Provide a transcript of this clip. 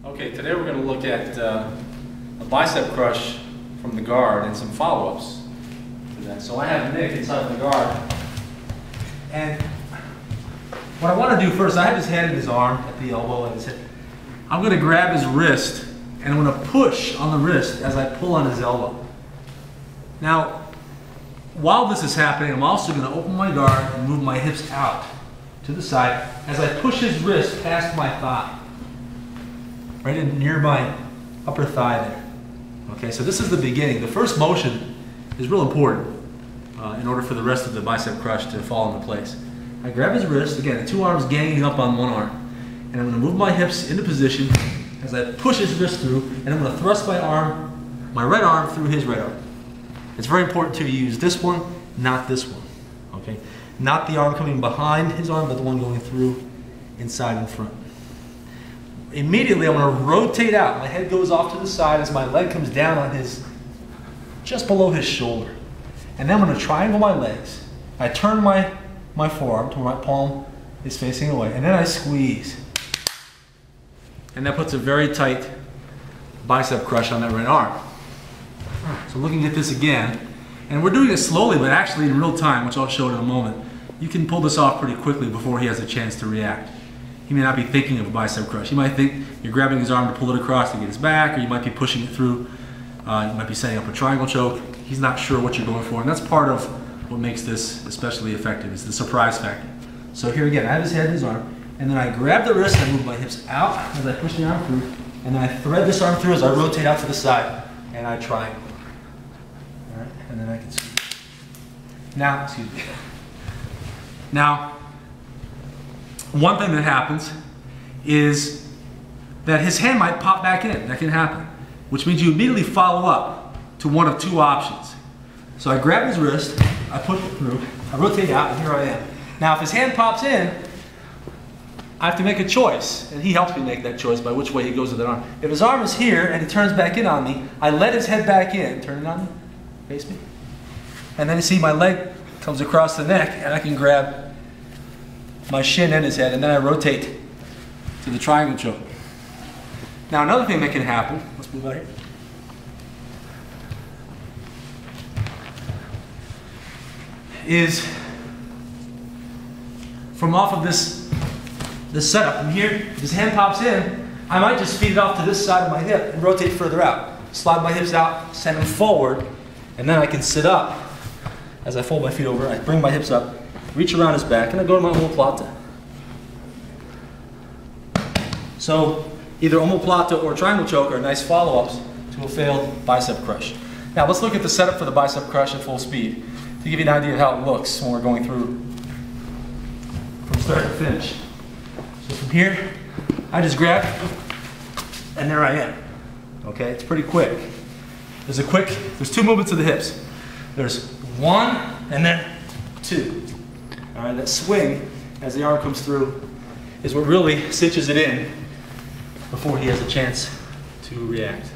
Okay, today we're going to look at a bicep crush from the guard and some follow-ups to that. So I have Nick inside the guard, and what I want to do first, I have his hand in his arm at the elbow and his hip. I'm going to grab his wrist and I'm going to push on the wrist as I pull on his elbow. Now, while this is happening, I'm also going to open my guard and move my hips out to the side as I push his wrist past my thigh. Right in near my upper thigh there. Okay, so this is the beginning. The first motion is real important in order for the rest of the bicep crush to fall into place. I grab his wrist, again, the two arms ganging up on one arm, and I'm going to move my hips into position as I push his wrist through, and I'm going to thrust my right arm through his right arm. It's very important to use this one, not this one. Okay, not the arm coming behind his arm, but the one going through inside and front. Immediately, I'm going to rotate out. My head goes off to the side as my leg comes down on just below his shoulder. And then I'm going to triangle my legs. I turn my forearm to where my palm is facing away. And then I squeeze. And that puts a very tight bicep crush on that right arm. So looking at this again, and we're doing it slowly, but actually in real time, which I'll show in a moment. You can pull this off pretty quickly before he has a chance to react. He may not be thinking of a bicep crush. He might think you're grabbing his arm to pull it across to get his back, or you might be pushing it through. You might be setting up a triangle choke. He's not sure what you're going for, and that's part of what makes this especially effective, is the surprise factor. So here again, I have his head in his arm, and then I grab the wrist and I move my hips out as I push the arm through, and then I thread this arm through as I rotate out to the side, and I triangle. All right, and then I can squeeze. Now, excuse me. Now, one thing that happens is that his hand might pop back in. That can happen, which means you immediately follow up to one of two options. So I grab his wrist, I push it through, I rotate out, and here I am. Now, if his hand pops in, I have to make a choice, and he helps me make that choice by which way he goes with that arm. If his arm is here and he turns back in on me, I let his head back in, turn it on me, face me, and then you see my leg comes across the neck, and I can grab my shin and his head, and then I rotate to the triangle choke. Now another thing that can happen, let's move out here, is from off of this setup from here, if his hand pops in, I might just feed it off to this side of my hip and rotate further out. Slide my hips out, send them forward, and then I can sit up. As I fold my feet over, I bring my hips up, reach around his back, and I go to my omoplata. So either omoplata or triangle choke are nice follow-ups to a failed bicep crush. Now let's look at the setup for the bicep crush at full speed to give you an idea of how it looks when we're going through from start to finish. So from here, I just grab, and there I am. Okay, it's pretty quick. There's two movements of the hips. There's one, and then two. All right, that swing as the arm comes through is what really cinches it in before he has a chance to react.